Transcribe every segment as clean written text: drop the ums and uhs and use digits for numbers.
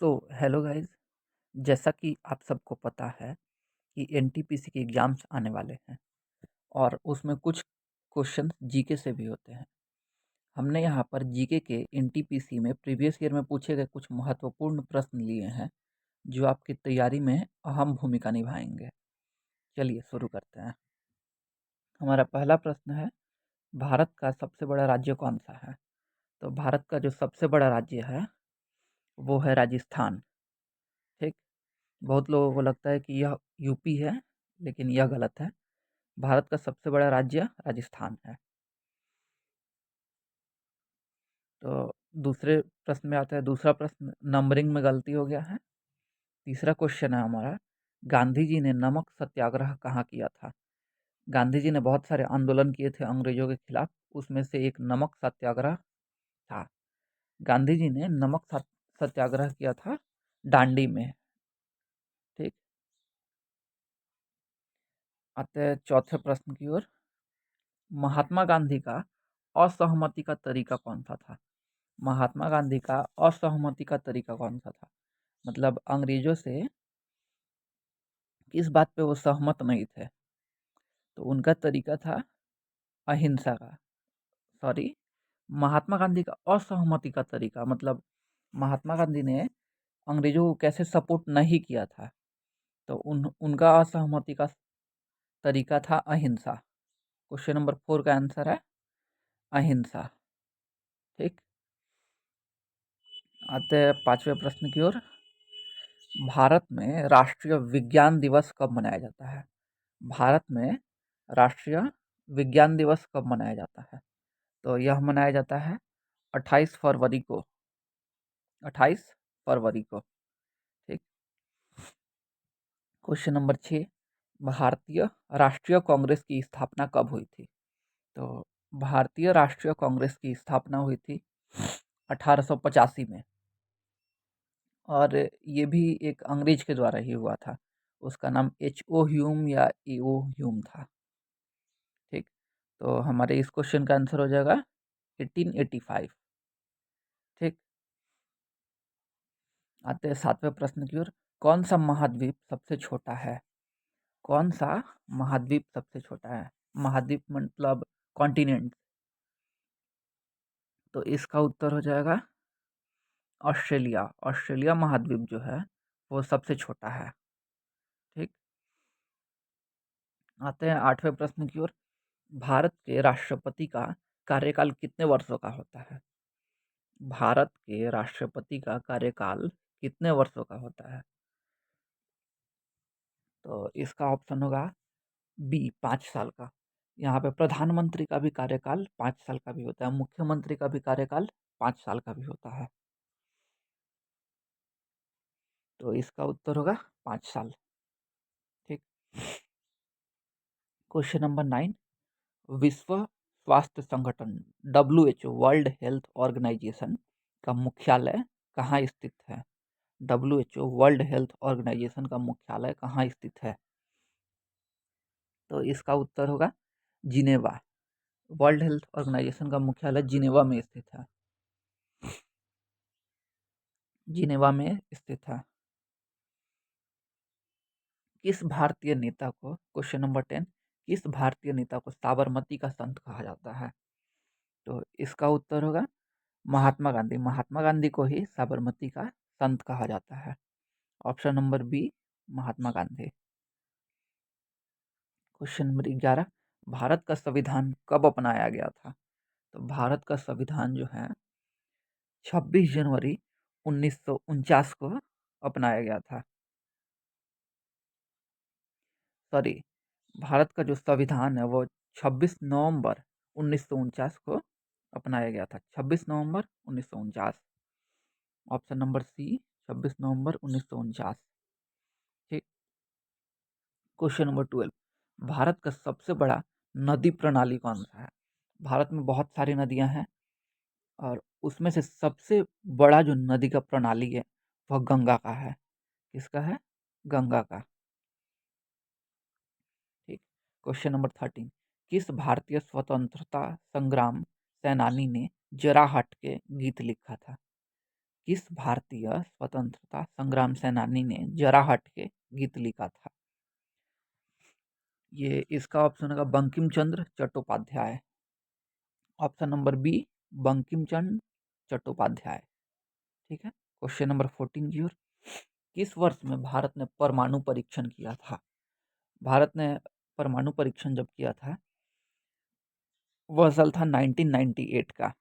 तो hello guys. जैसा कि आप सबको पता है कि एनटीपीसी के एग्ज़ाम्स आने वाले हैं और उसमें कुछ क्वेश्चन जीके से भी होते हैं। हमने यहाँ पर जीके के एनटीपीसी में प्रीवियस ईयर में पूछे गए कुछ महत्वपूर्ण प्रश्न लिए हैं जो आपकी तैयारी में अहम भूमिका निभाएंगे। चलिए शुरू करते हैं। हमारा पहला प्रश्न है, भारत का सबसे बड़ा राज्य कौन सा है? तो भारत का जो सबसे बड़ा राज्य है वो है राजस्थान। ठीक। बहुत लोगों को लगता है कि यह यूपी है, लेकिन यह गलत है। भारत का सबसे बड़ा राज्य राजस्थान है। तो दूसरे प्रश्न में आता है, दूसरा प्रश्न नंबरिंग में गलती हो गया है। तीसरा क्वेश्चन है हमारा, गांधी जी ने नमक सत्याग्रह कहाँ किया था? गांधी जी ने बहुत सारे आंदोलन किए थे अंग्रेजों के खिलाफ, उसमें से एक नमक सत्याग्रह था। गांधी जी ने नमक सत्याग्रह किया था दांडी में। ठीक। आते हैं चौथे प्रश्न की ओर। महात्मा गांधी का असहमति का तरीका कौन सा था? महात्मा गांधी का असहमति का तरीका कौन सा था? मतलब अंग्रेजों से किस बात पे वो सहमत नहीं थे? तो उनका तरीका था अहिंसा का। सॉरी, महात्मा गांधी का असहमति का तरीका मतलब महात्मा गांधी ने अंग्रेजों को कैसे सपोर्ट नहीं किया था, तो उनका असहमति का तरीका था अहिंसा। क्वेश्चन नंबर 4 का आंसर है अहिंसा। ठीक। आते हैं पांचवें प्रश्न की ओर। भारत में राष्ट्रीय विज्ञान दिवस कब मनाया जाता है? भारत में राष्ट्रीय विज्ञान दिवस कब मनाया जाता है? तो यह मनाया जाता है 28 फरवरी को। 28 फरवरी को। ठीक। क्वेश्चन नंबर 6, भारतीय राष्ट्रीय कांग्रेस की स्थापना कब हुई थी? तो भारतीय राष्ट्रीय कांग्रेस की स्थापना हुई थी 1885 में, और ये भी एक अंग्रेज के द्वारा ही हुआ था। उसका नाम H.O. ह्यूम या E.O. ह्यूम था। ठीक। तो हमारे इस क्वेश्चन का आंसर हो जाएगा 1885। ठीक। आते हैं सातवें प्रश्न की ओर। कौन सा महाद्वीप सबसे छोटा है? कौन सा महाद्वीप सबसे छोटा है? महाद्वीप मतलब कॉन्टिनेंट। तो इसका उत्तर हो जाएगा ऑस्ट्रेलिया। ऑस्ट्रेलिया महाद्वीप जो है वो सबसे छोटा है। ठीक। आते हैं आठवें प्रश्न की ओर। भारत के राष्ट्रपति का कार्यकाल कितने वर्षों का होता है? भारत के राष्ट्रपति का कार्यकाल कितने वर्षों का होता है? तो इसका ऑप्शन होगा बी, 5 साल का। यहाँ पे प्रधानमंत्री का भी कार्यकाल 5 साल का भी होता है, मुख्यमंत्री का भी कार्यकाल 5 साल का भी होता है। तो इसका उत्तर होगा 5 साल। ठीक। क्वेश्चन नंबर 9, विश्व स्वास्थ्य संगठन WHO वर्ल्ड हेल्थ ऑर्गेनाइजेशन का मुख्यालय कहाँ स्थित है? WHO वर्ल्ड हेल्थ ऑर्गेनाइजेशन का मुख्यालय कहाँ स्थित है? तो इसका उत्तर होगा जिनेवा। वर्ल्ड हेल्थ ऑर्गेनाइजेशन का मुख्यालय जिनेवा में स्थित है। जिनेवा में स्थित है। किस भारतीय नेता को, क्वेश्चन नंबर 10, किस भारतीय नेता को साबरमती का संत कहा जाता है? तो इसका उत्तर होगा महात्मा गांधी। महात्मा गांधी को ही साबरमती का संत कहा जाता है। Option number B, Mahatma Gandhi. Question number 11, Bharat का संविधान कब अपनाया गया था? तो भारत का संविधान जो है 26 जनवरी 1949 को अपनाया गया था। सॉरी, भारत का जो संविधान है वो 26 नवंबर 1949 को अपनाया गया था। 26 नवंबर 1949। ऑप्शन नंबर सी, 26 नवंबर 1949। ठीक। क्वेश्चन नंबर 12, भारत का सबसे बड़ा नदी प्रणाली कौन सा है? भारत में बहुत सारी नदियां हैं और उसमें से सबसे बड़ा जो नदी का प्रणाली है वह गंगा का है। किसका है? गंगा का। ठीक। क्वेश्चन नंबर 13, किस भारतीय स्वतंत्रता संग्राम सेनानी ने जरा हट के गीत लिखा था? किस भारतीय स्वतंत्रता संग्राम सेनानी ने जरा हट के गीत लिखा था? ये इसका ऑप्शन होगा Bankim Chandra Chattopadhyay. Option number B Bankim Chandra Chattopadhyay. ठीक है। क्वेश्चन नंबर 14 की ओर, किस वर्ष में भारत ने परमाणु परीक्षण किया था? भारत ने परमाणु परीक्षण जब किया था वह साल था 1998 का।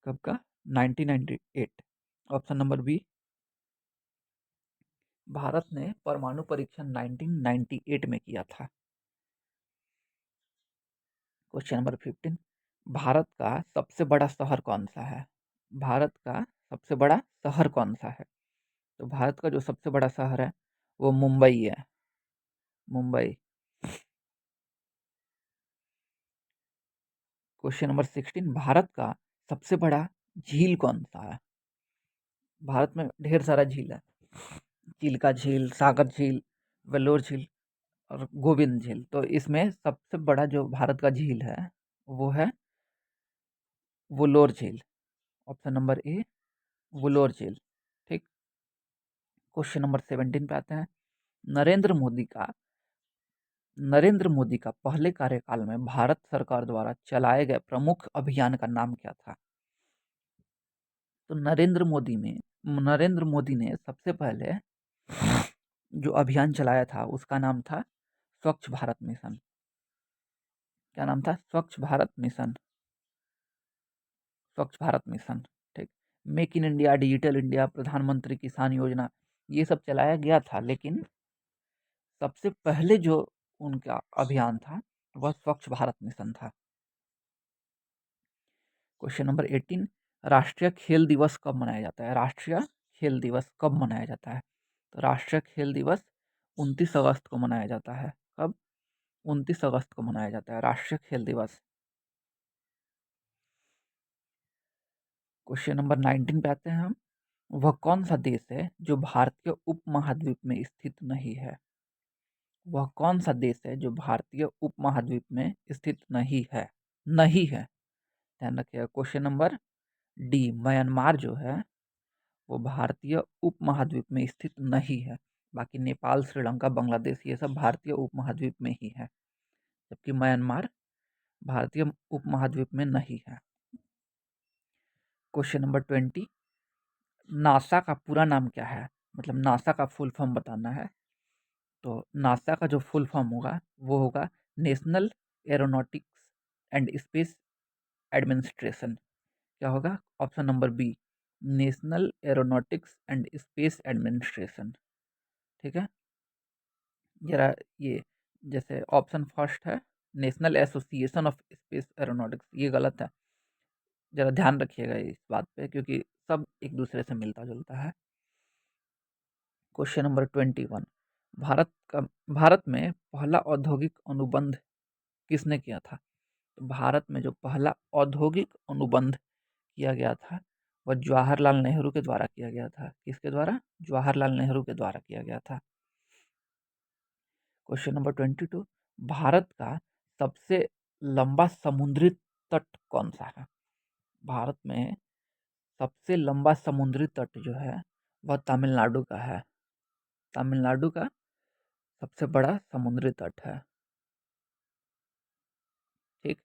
कब का? 1998। ऑप्शन नंबर बी, भारत ने परमाणु परीक्षण 1998 में किया था। क्वेश्चन नंबर 15, भारत का सबसे बड़ा शहर कौन सा है? भारत का सबसे बड़ा शहर कौन सा है? तो भारत का जो सबसे बड़ा शहर है वो मुंबई है। मुंबई। क्वेश्चन नंबर 16, भारत का सबसे बड़ा झील कौन सा है? भारत में ढेर सारा झील है। चिल्का झील, सागर झील, वेल्लोर झील और गोविंद झील। तो इसमें सबसे बड़ा जो भारत का झील है वो है वुलोर झील। ऑप्शन नंबर ए वुलोर झील। ठीक। क्वेश्चन नंबर 17 पे आते हैं। नरेंद्र मोदी का पहले कार्यकाल में भारत सरकार द्वारा चलाए गए प्रमुख अभियान का नाम क्या था? तो नरेंद्र मोदी ने सबसे पहले जो अभियान चलाया था उसका नाम था स्वच्छ भारत मिशन। क्या नाम था? स्वच्छ भारत मिशन। स्वच्छ भारत मिशन। ठीक। Make in India, digital India, प्रधानमंत्री किसान योजना, ये सब चलाया गया था, लेकिन सबसे पहले जो उनका अभियान था वह स्वच्छ भारत मिशन था। क्वेश्चन नंबर 18, राष्ट्रीय खेल दिवस कब मनाया जाता है? राष्ट्रीय खेल दिवस कब मनाया जाता है? तो राष्ट्रीय खेल दिवस 29 अगस्त को मनाया जाता है। कब? 29 अगस्त को मनाया जाता है राष्ट्रीय खेल दिवस। क्वेश्चन नंबर 19 पे आते हैं हम। वह कौन सा देश है जो भारतीय उपमहाद्वीप में स्थित नहीं है? वह कौन सा देश है जो भारतीय उपमहाद्वीप में स्थित नहीं है? नहीं है, ध्यान रखिएगा। क्वेश्चन नंबर डी, म्यांमार जो है वो भारतीय उपमहाद्वीप में स्थित नहीं है। बाकी नेपाल, श्रीलंका, बांग्लादेश ये सब भारतीय उपमहाद्वीप में ही है, जबकि म्यांमार भारतीय उपमहाद्वीप में नहीं है। क्वेश्चन नंबर 20, नासा का पूरा नाम क्या है? मतलब नासा का फुल फॉर्म बताना है। तो नासा का जो फुल फॉर्म होगा वो होगा national aeronautics and space administration. क्या होगा? Option number B, national aeronautics and space administration. ठीक है। जरा ये जैसे ऑप्शन फर्स्ट है national association of space aeronautics, ये गलत है। जरा ध्यान रखिएगा इस बात पे, क्योंकि सब एक दूसरे से मिलता जुलता है। क्वेश्चन नंबर 21, भारत में पहला औद्योगिक अनुबंध किसने किया था? तो भारत में जो पहला औद्योगिक अनुबंध किया गया था वह जवाहरलाल नेहरू के द्वारा किया गया था। किसके द्वारा? जवाहरलाल नेहरू के द्वारा किया गया था। क्वेश्चन नंबर 22, भारत का सबसे लंबा समुद्री तट कौन सा है? भारत में सबसे लंबा समुद्री तट जो है वह तमिलनाडु का है। तमिलनाडु का सबसे बड़ा समुद्री तट है। ठीक।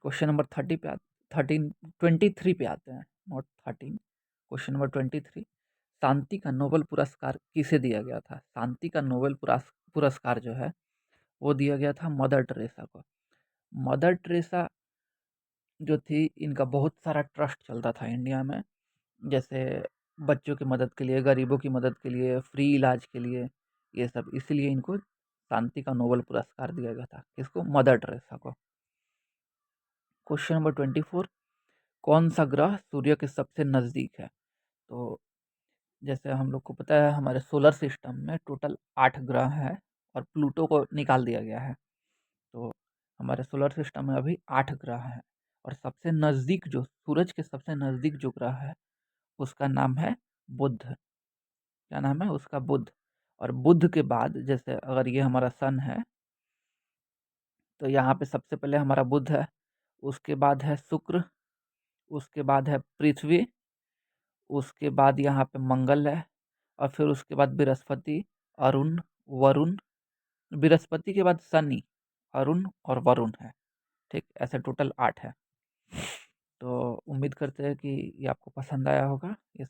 क्वेश्चन नंबर 30 पे 23 पे आते हैं, नॉट 13। क्वेश्चन नंबर 23, शांति का नोबेल पुरस्कार किसे दिया गया था? शांति का नोबेल पुरस्कार जो है वो दिया गया था मदर टेरेसा को। मदर टेरेसा जो थी, इनका बहुत सारा ट्रस्ट चलता था इंडिया में, जैसे बच्चों की मदद के लिए, गरीबों की मदद के लिए, फ्री इलाज के लिए, ये सब। इसीलिए इनको शांति का नोबेल पुरस्कार दिया गया था। किसको? मदर टेरेसा को। क्वेश्चन नंबर 24, कौन सा ग्रह सूर्य के सबसे नज़दीक है? तो जैसे हम लोग को पता है हमारे सोलर सिस्टम में टोटल 8 ग्रह हैं और प्लूटो को निकाल दिया गया है। तो हमारे सोलर सिस्टम में अभी 8 ग्रह हैं और सबसे नज़दीक जो सूरज के सबसे नज़दीक जो ग्रह है उसका नाम है बुध। क्या नाम है उसका? बुध। और बुध के बाद जैसे अगर ये हमारा सन है तो यहाँ पे सबसे पहले हमारा बुध है, उसके बाद है शुक्र, उसके बाद है पृथ्वी, उसके बाद यहाँ पे मंगल है, और फिर उसके बाद बृहस्पति, अरुण, वरुण। बृहस्पति के बाद शनि, अरुण और वरुण है। ठीक, ऐसे टोटल 8 है। तो उम्मीद करते हैं कि ये आपको पसंद आया होगा। ये